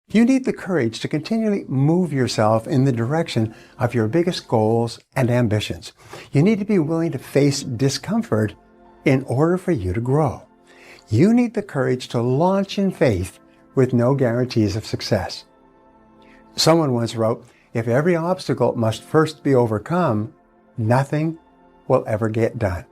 You need the courage to continually move yourself in the direction of your biggest goals and ambitions. You need to be willing to face discomfort in order for you to grow. You need the courage to launch in faith with no guarantees of success. Someone once wrote, "If every obstacle must first be overcome, nothing will ever get done."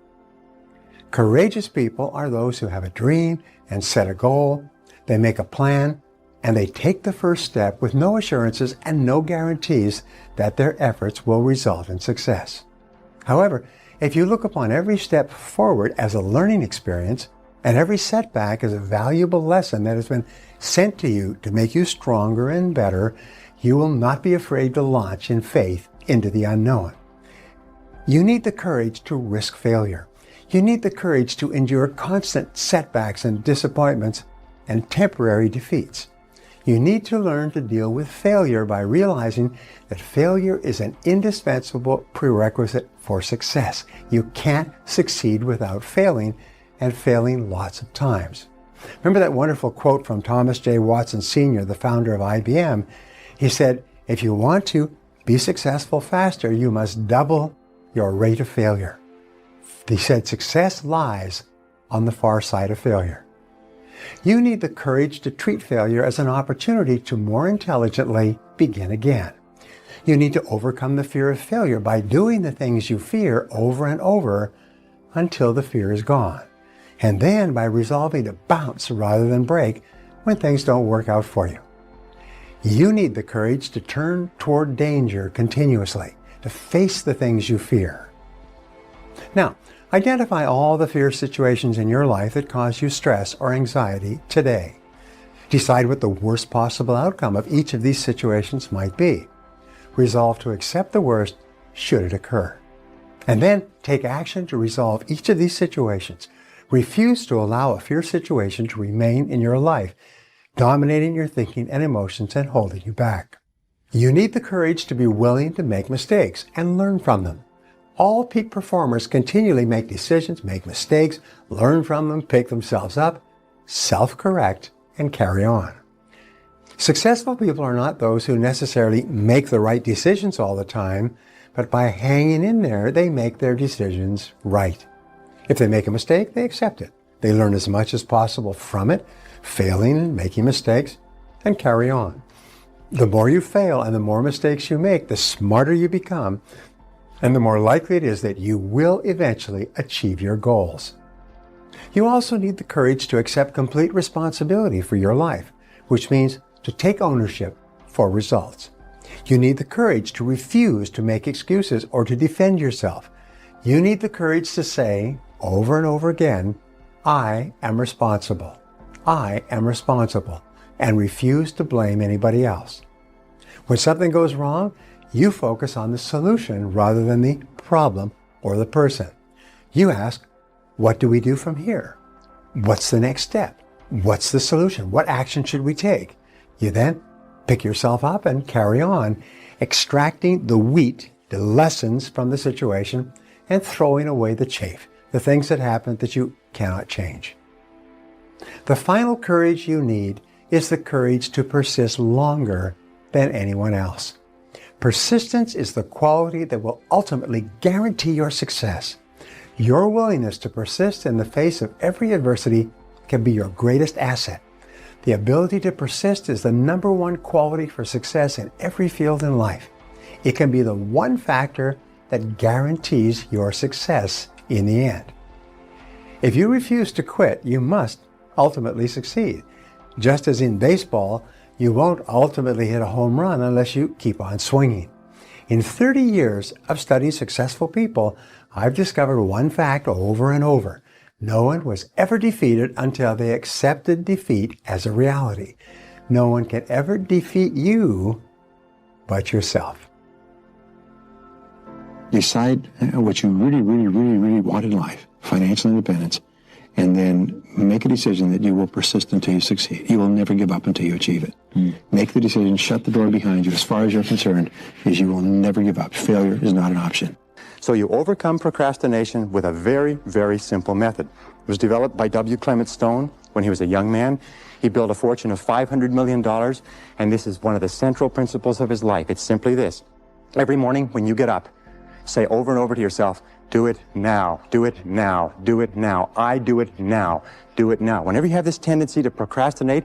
Courageous people are those who have a dream and set a goal. They make a plan and they take the first step with no assurances and no guarantees that their efforts will result in success. However, if you look upon every step forward as a learning experience and every setback as a valuable lesson that has been sent to you to make you stronger and better, you will not be afraid to launch in faith into the unknown. You need the courage to risk failure. You need the courage to endure constant setbacks and disappointments and temporary defeats. You need to learn to deal with failure by realizing that failure is an indispensable prerequisite for success. You can't succeed without failing, and failing lots of times. Remember that wonderful quote from Thomas J. Watson Sr., the founder of IBM? He said, "If you want to be successful faster, you must double your rate of failure." He said, "Success lies on the far side of failure." You need the courage to treat failure as an opportunity to more intelligently begin again. You need to overcome the fear of failure by doing the things you fear over and over until the fear is gone. And then by resolving to bounce rather than break when things don't work out for you. You need the courage to turn toward danger continuously, to face the things you fear. Now, identify all the fear situations in your life that cause you stress or anxiety today. Decide what the worst possible outcome of each of these situations might be. Resolve to accept the worst should it occur. And then take action to resolve each of these situations. Refuse to allow a fear situation to remain in your life, dominating your thinking and emotions and holding you back. You need the courage to be willing to make mistakes and learn from them. All peak performers continually make decisions, make mistakes, learn from them, pick themselves up, self-correct, and carry on. Successful people are not those who necessarily make the right decisions all the time, but by hanging in there, they make their decisions right. If they make a mistake, they accept it. They learn as much as possible from it, failing and making mistakes, and carry on. The more you fail and the more mistakes you make, the smarter you become, and the more likely it is that you will eventually achieve your goals. You also need the courage to accept complete responsibility for your life, which means to take ownership for results. You need the courage to refuse to make excuses or to defend yourself. You need the courage to say over and over again, "I am responsible. I am responsible," and refuse to blame anybody else. When something goes wrong, you focus on the solution rather than the problem or the person. You ask, what do we do from here? What's the next step? What's the solution? What action should we take? You then pick yourself up and carry on, extracting the wheat, the lessons from the situation, and throwing away the chaff, the things that happen that you cannot change. The final courage you need is the courage to persist longer than anyone else. Persistence is the quality that will ultimately guarantee your success. Your willingness to persist in the face of every adversity can be your greatest asset. The ability to persist is the number one quality for success in every field in life. It can be the one factor that guarantees your success in the end. If you refuse to quit, you must ultimately succeed. Just as in baseball, you won't ultimately hit a home run unless you keep on swinging. In 30 years of studying successful people, I've discovered one fact over and over. No one was ever defeated until they accepted defeat as a reality. No one can ever defeat you but yourself. Decide what you really want in life, financial independence, and then make a decision that you will persist until you succeed. You will never give up until you achieve it. Make the decision, shut the door behind you as far as you're concerned, is you will never give up. Failure is not an option. So you overcome procrastination with a very, very simple method. It was developed by W. Clement Stone, when he was a young man. He built a fortune of $500 million, and this is one of the central principles of his life. It's simply this. Every morning when you get up, say over and over to yourself, do it now, do it now, do it now. I do it now, do it now. Whenever you have this tendency to procrastinate,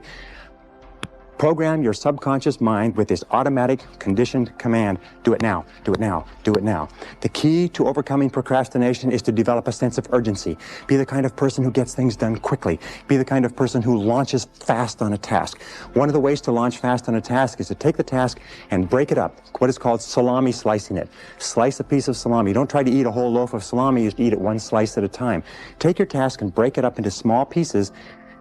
program your subconscious mind with this automatic conditioned command, do it now, do it now, do it now. The key to overcoming procrastination is to develop a sense of urgency. Be the kind of person who gets things done quickly. Be the kind of person who launches fast on a task. One of the ways to launch fast on a task is to take the task and break it up, what is called salami slicing it. Slice a piece of salami. Don't try to eat a whole loaf of salami, you eat it one slice at a time. Take your task and break it up into small pieces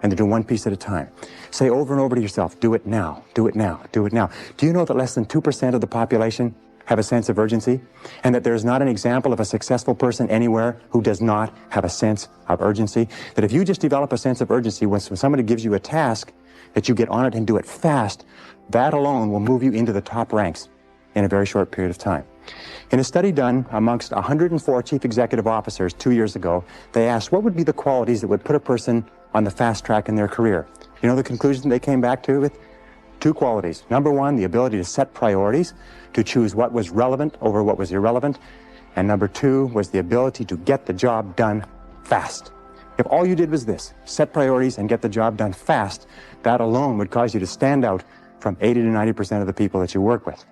and to do one piece at a time. Say over and over to yourself, do it now, do it now, do it now. Do you know that less than 2% of the population have a sense of urgency? And that there's not an example of a successful person anywhere who does not have a sense of urgency? That if you just develop a sense of urgency, when somebody gives you a task, that you get on it and do it fast, that alone will move you into the top ranks in a very short period of time. In a study done amongst 104 chief executive officers 2 years ago, they asked what would be the qualities that would put a person on the fast track in their career. You know the conclusion they came back to with? 2 qualities. Number 1, the ability to set priorities, to choose what was relevant over what was irrelevant. And number 2 was the ability to get the job done fast. If all you did was this, set priorities and get the job done fast, that alone would cause you to stand out from 80 to 90% of the people that you work with.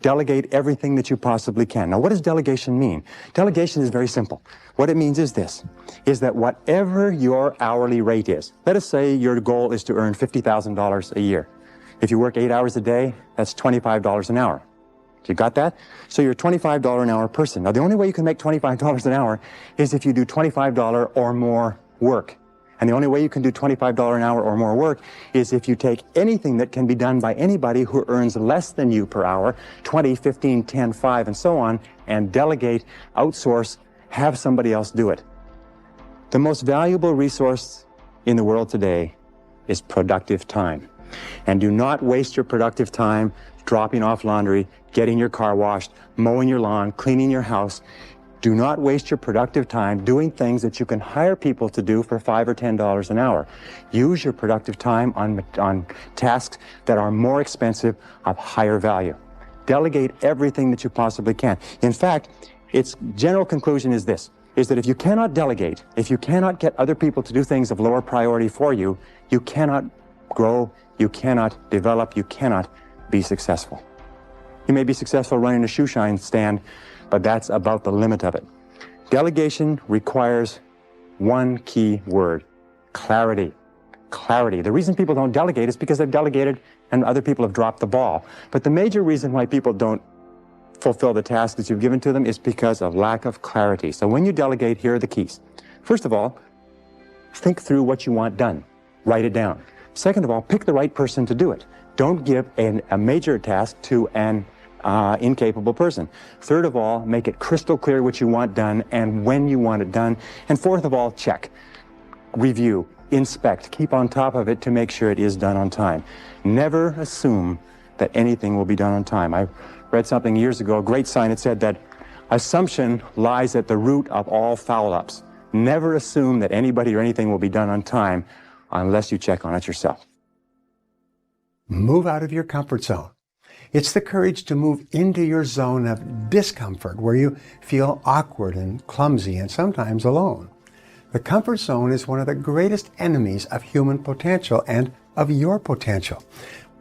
Delegate everything that you possibly can. Now, what does delegation mean? Delegation is very simple. What it means is this, is that whatever your hourly rate is, let us say your goal is to earn $50,000 a year. If you work 8 hours a day, that's $25 an hour. You got that? So you're a $25 an hour person. Now, the only way you can make $25 an hour is if you do $25 or more work. And the only way you can do $25 an hour or more work is if you take anything that can be done by anybody who earns less than you per hour, 20, 15, 10, 5, and so on, and delegate, outsource, have somebody else do it. The most valuable resource in the world today is productive time. And do not waste your productive time dropping off laundry, getting your car washed, mowing your lawn, cleaning your house. Do not waste your productive time doing things that you can hire people to do for $5 or $10 an hour. Use your productive time on tasks that are more expensive, of higher value. Delegate everything that you possibly can. In fact, its general conclusion is this, is that if you cannot delegate, if you cannot get other people to do things of lower priority for you, you cannot grow, you cannot develop, you cannot be successful. You may be successful running a shoe shine stand, but that's about the limit of it. Delegation requires one key word, clarity. Clarity. The reason people don't delegate is because they've delegated and other people have dropped the ball. But the major reason why people don't fulfill the task that you've given to them is because of lack of clarity. So when you delegate, here are the keys. First of all, think through what you want done. Write it down. Second of all, pick the right person to do it. Don't give a major task to an incapable person. Third of all, make it crystal clear what you want done and when you want it done. And fourth of all, check, review, inspect, keep on top of it to make sure it is done on time. Never assume that anything will be done on time. I read something years ago, a great sign that said that assumption lies at the root of all foul-ups. Never assume that anybody or anything will be done on time unless you check on it yourself. Move out of your comfort zone. It's the courage to move into your zone of discomfort where you feel awkward and clumsy and sometimes alone. The comfort zone is one of the greatest enemies of human potential and of your potential.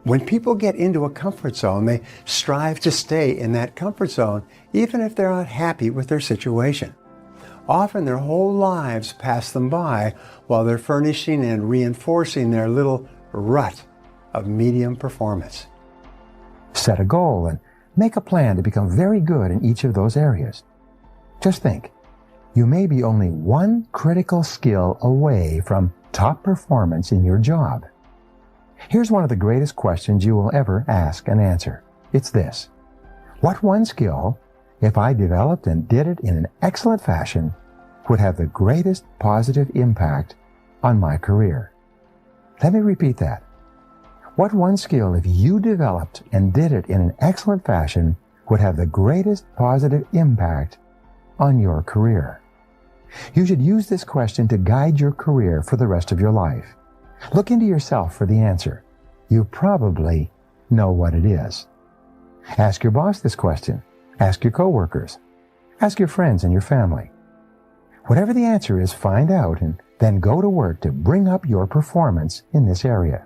When people get into a comfort zone, they strive to stay in that comfort zone even if they're not happy with their situation. Often their whole lives pass them by while they're furnishing and reinforcing their little rut of medium performance. Set a goal and make a plan to become very good in each of those areas. Just think, you may be only one critical skill away from top performance in your job. Here's one of the greatest questions you will ever ask and answer. It's this: what one skill, if I developed and did it in an excellent fashion, would have the greatest positive impact on my career? Let me repeat that. What one skill, if you developed and did it in an excellent fashion, would have the greatest positive impact on your career? You should use this question to guide your career for the rest of your life. Look into yourself for the answer. You probably know what it is. Ask your boss this question. Ask your coworkers. Ask your friends and your family. Whatever the answer is, find out and then go to work to bring up your performance in this area.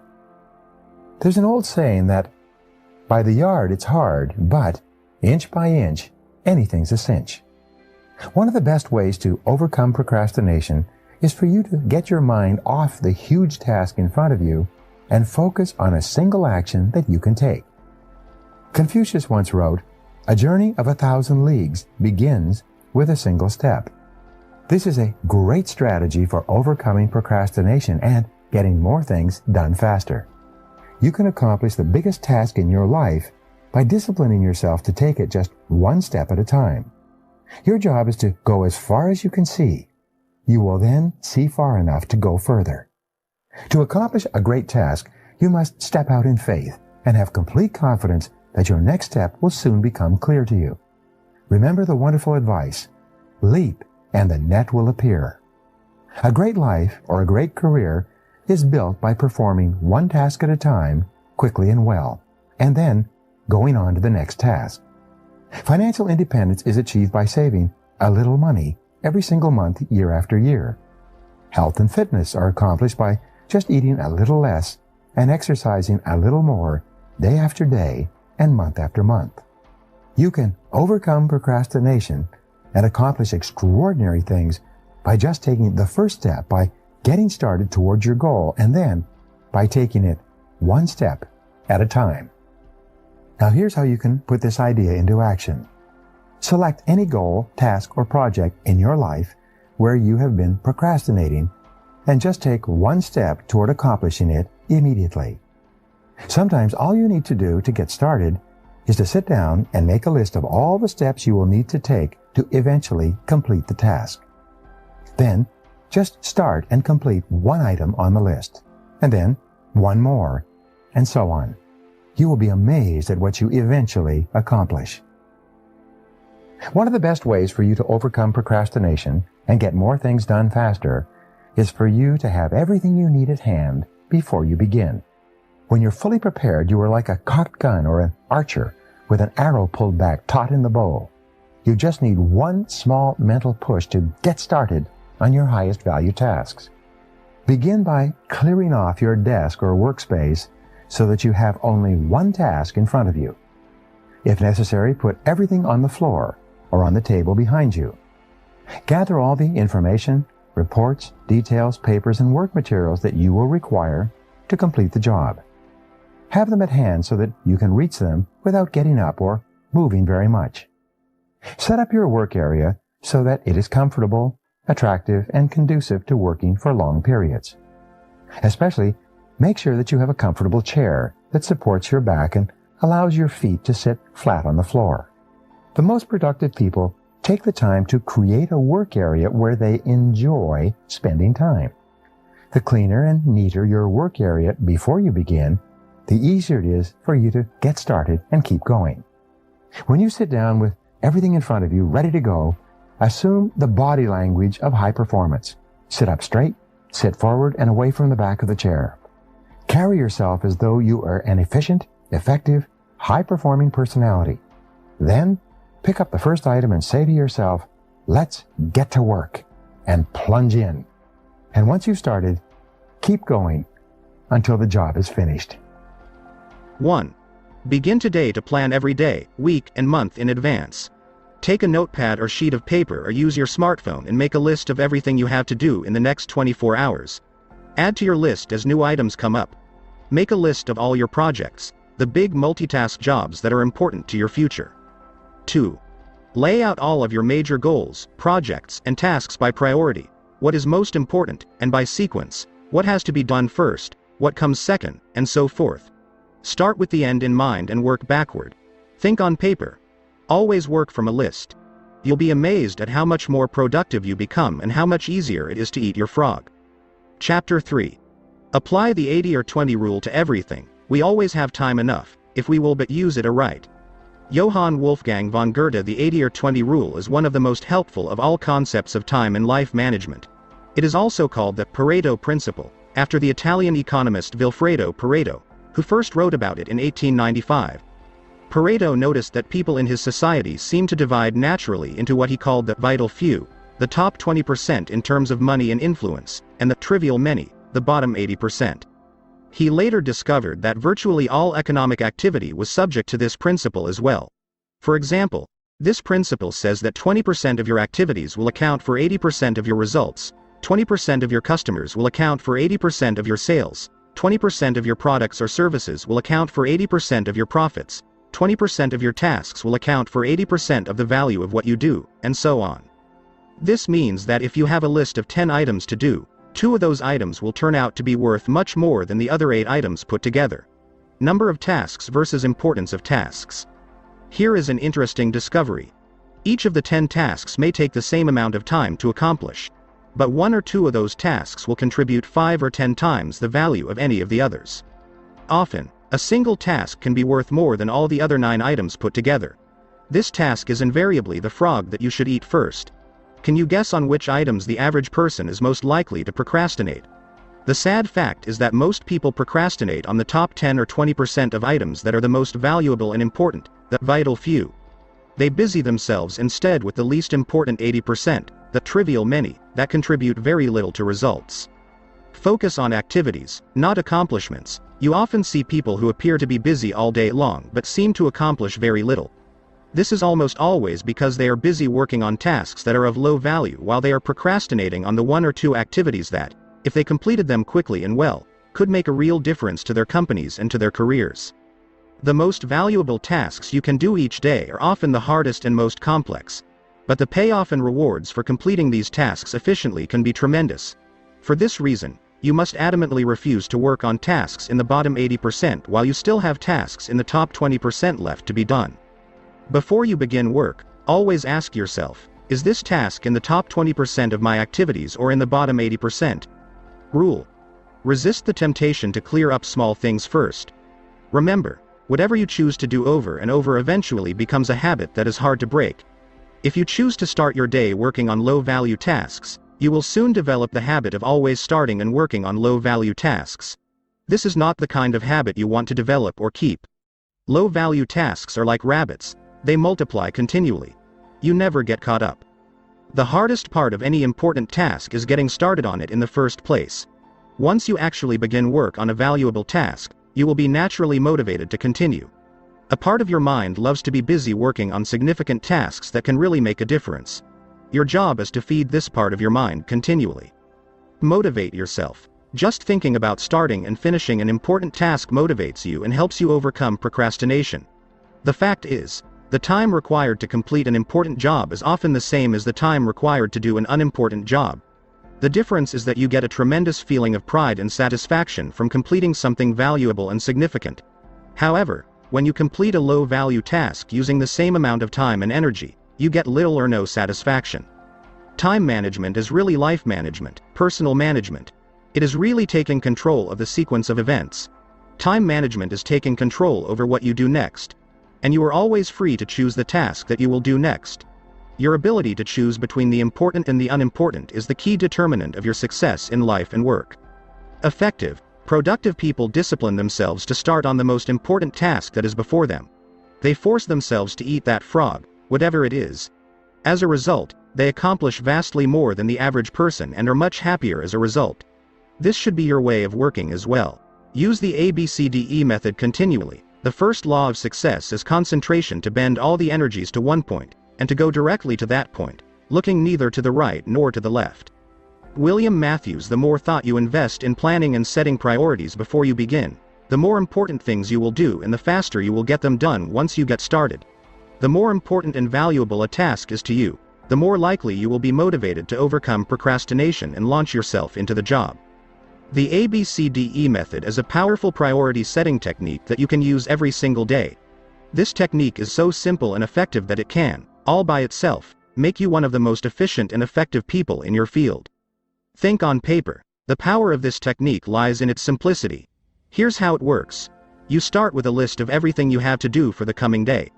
There's an old saying that by the yard it's hard, but inch by inch, anything's a cinch. One of the best ways to overcome procrastination is for you to get your mind off the huge task in front of you and focus on a single action that you can take. Confucius once wrote, "A journey of 1,000 leagues begins with a single step." This is a great strategy for overcoming procrastination and getting more things done faster. You can accomplish the biggest task in your life by disciplining yourself to take it just one step at a time. Your job is to go as far as you can see. You will then see far enough to go further. To accomplish a great task, you must step out in faith and have complete confidence that your next step will soon become clear to you. Remember the wonderful advice, leap and the net will appear. A great life or a great career is built by performing one task at a time, quickly and well, and then going on to the next task. Financial independence is achieved by saving a little money every single month, year after year. Health and fitness are accomplished by just eating a little less and exercising a little more day after day and month after month. You can overcome procrastination and accomplish extraordinary things by just taking the first step, by getting started towards your goal, and then by taking it one step at a time. Now here's how you can put this idea into action. Select any goal, task, or project in your life where you have been procrastinating and just take one step toward accomplishing it immediately. Sometimes all you need to do to get started is to sit down and make a list of all the steps you will need to take to eventually complete the task. Then, just start and complete one item on the list, and then one more, and so on. You will be amazed at what you eventually accomplish. One of the best ways for you to overcome procrastination and get more things done faster is for you to have everything you need at hand before you begin. When you're fully prepared, you are like a cocked gun or an archer with an arrow pulled back taut in the bow. You just need one small mental push to get started on your highest value tasks. Begin by clearing off your desk or workspace so that you have only one task in front of you. If necessary, put everything on the floor or on the table behind you. Gather all the information, reports, details, papers, and work materials that you will require to complete the job. Have them at hand so that you can reach them without getting up or moving very much. Set up your work area so that it is comfortable, attractive, and conducive to working for long periods. Especially, make sure that you have a comfortable chair that supports your back and allows your feet to sit flat on the floor. The most productive people take the time to create a work area where they enjoy spending time. The cleaner and neater your work area before you begin, the easier it is for you to get started and keep going. When you sit down with everything in front of you ready to go, assume the body language of high performance. Sit up straight, sit forward and away from the back of the chair. Carry yourself as though you are an efficient, effective, high-performing personality. Then, pick up the first item and say to yourself, "Let's get to work," and plunge in. And once you've started, keep going until the job is finished. 1. Begin today to plan every day, week, and month in advance. Take a notepad or sheet of paper or use your smartphone and make a list of everything you have to do in the next 24 hours. Add to your list as new items come up. Make a list of all your projects, the big multitask jobs that are important to your future. 2. Lay out all of your major goals, projects, and tasks by priority, what is most important, and by sequence, what has to be done first, what comes second, and so forth. Start with the end in mind and work backward. Think on paper. Always work from a list. You'll be amazed at how much more productive you become and how much easier it is to eat your frog. Chapter 3. Apply the 80 or 20 rule to everything. We always have time enough, if we will but use it aright. Johann Wolfgang von Goethe, the 80-20 rule, is one of the most helpful of all concepts of time and life management. It is also called the Pareto principle, after the Italian economist Vilfredo Pareto, who first wrote about it in 1895. Pareto noticed that people in his society seemed to divide naturally into what he called the vital few, the top 20% in terms of money and influence, and the trivial many, the bottom 80%. He later discovered that virtually all economic activity was subject to this principle as well. For example, this principle says that 20% of your activities will account for 80% of your results, 20% of your customers will account for 80% of your sales, 20% of your products or services will account for 80% of your profits, 20% of your tasks will account for 80% of the value of what you do, and so on. This means that if you have a list of 10 items to do, 2 of those items will turn out to be worth much more than the other 8 items put together. Number of tasks versus importance of tasks. Here is an interesting discovery. Each of the 10 tasks may take the same amount of time to accomplish, but 1 or 2 of those tasks will contribute 5 or 10 times the value of any of the others. Often, a single task can be worth more than all the other 9 items put together. This task is invariably the frog that you should eat first. Can you guess on which items the average person is most likely to procrastinate? The sad fact is that most people procrastinate on the top 10 or 20% of items that are the most valuable and important, the vital few. They busy themselves instead with the least important 80%, the trivial many, that contribute very little to results. Focus on activities, not accomplishments. You often see people who appear to be busy all day long but seem to accomplish very little. This is almost always because they are busy working on tasks that are of low value while they are procrastinating on the 1 or 2 activities that, if they completed them quickly and well, could make a real difference to their companies and to their careers. The most valuable tasks you can do each day are often the hardest and most complex. But the payoff and rewards for completing these tasks efficiently can be tremendous. For this reason, you must adamantly refuse to work on tasks in the bottom 80% while you still have tasks in the top 20% left to be done. Before you begin work, always ask yourself, is this task in the top 20% of my activities or in the bottom 80%? Rule. Resist the temptation to clear up small things first. Remember, whatever you choose to do over and over eventually becomes a habit that is hard to break. If you choose to start your day working on low-value tasks, you will soon develop the habit of always starting and working on low-value tasks. This is not the kind of habit you want to develop or keep. Low-value tasks are like rabbits. They multiply continually. You never get caught up. The hardest part of any important task is getting started on it in the first place. Once you actually begin work on a valuable task, you will be naturally motivated to continue. A part of your mind loves to be busy working on significant tasks that can really make a difference. Your job is to feed this part of your mind continually. Motivate yourself. Just thinking about starting and finishing an important task motivates you and helps you overcome procrastination. The fact is, the time required to complete an important job is often the same as the time required to do an unimportant job. The difference is that you get a tremendous feeling of pride and satisfaction from completing something valuable and significant. However, when you complete a low-value task using the same amount of time and energy, you get little or no satisfaction. Time management is really life management, personal management. It is really taking control of the sequence of events. Time management is taking control over what you do next. And you are always free to choose the task that you will do next. Your ability to choose between the important and the unimportant is the key determinant of your success in life and work. Effective, productive people discipline themselves to start on the most important task that is before them. They force themselves to eat that frog, whatever it is. As a result, they accomplish vastly more than the average person and are much happier as a result. This should be your way of working as well. Use the ABCDE method continually. The first law of success is concentration, to bend all the energies to one point, and to go directly to that point, looking neither to the right nor to the left. William Matthews. The more thought you invest in planning and setting priorities before you begin, the more important things you will do and the faster you will get them done once you get started. The more important and valuable a task is to you, the more likely you will be motivated to overcome procrastination and launch yourself into the job. The ABCDE method is a powerful priority setting technique that you can use every single day. This technique is so simple and effective that it can, all by itself, make you one of the most efficient and effective people in your field. Think on paper. The power of this technique lies in its simplicity. Here's how it works. You start with a list of everything you have to do for the coming day.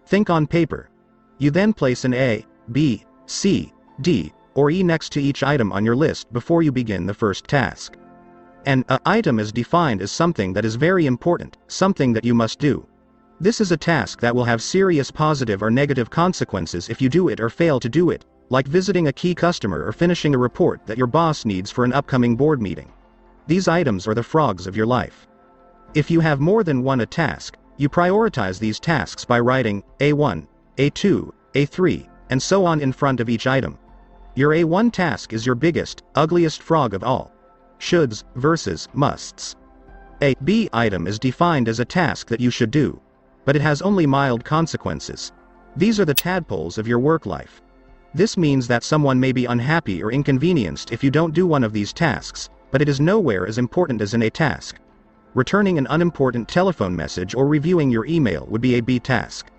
Think on paper. You then place an A, B, C, D, or E next to each item on your list before you begin the first task. An A item is defined as something that is very important, something that you must do. This is a task that will have serious positive or negative consequences if you do it or fail to do it, like visiting a key customer or finishing a report that your boss needs for an upcoming board meeting. These items are the frogs of your life. If you have more than one A task, you prioritize these tasks by writing A1, A2, A3, and so on in front of each item. Your A1 task is your biggest, ugliest frog of all. Shoulds versus musts. A B item is defined as a task that you should do, but it has only mild consequences. These are the tadpoles of your work life. This means that someone may be unhappy or inconvenienced if you don't do one of these tasks, but it is nowhere as important as an A task. Returning an unimportant telephone message or reviewing your email would be a B task.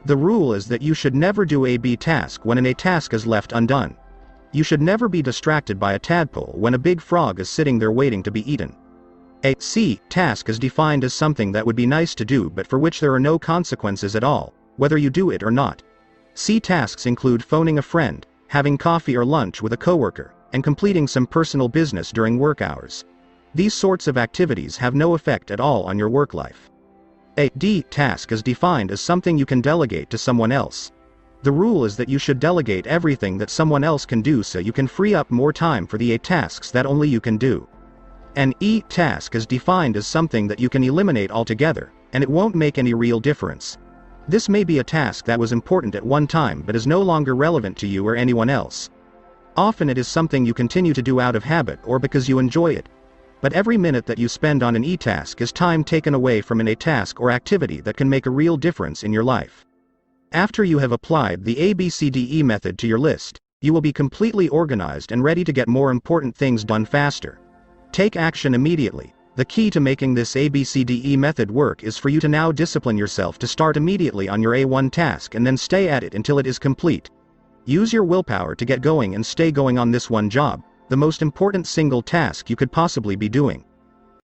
The rule is that you should never do a B task when an A task is left undone. You should never be distracted by a tadpole when a big frog is sitting there waiting to be eaten. A C task is defined as something that would be nice to do but for which there are no consequences at all, whether you do it or not. C tasks include phoning a friend, having coffee or lunch with a coworker, and completing some personal business during work hours. These sorts of activities have no effect at all on your work life. A D task is defined as something you can delegate to someone else. The rule is that you should delegate everything that someone else can do so you can free up more time for the A tasks that only you can do. An E task is defined as something that you can eliminate altogether, and it won't make any real difference. This may be a task that was important at one time but is no longer relevant to you or anyone else. Often it is something you continue to do out of habit or because you enjoy it. But every minute that you spend on an E task is time taken away from an A task or activity that can make a real difference in your life. After you have applied the ABCDE method to your list, you will be completely organized and ready to get more important things done faster. Take action immediately. The key to making this ABCDE method work is for you to now discipline yourself to start immediately on your A1 task and then stay at it until it is complete. Use your willpower to get going and stay going on this one job, the most important single task you could possibly be doing.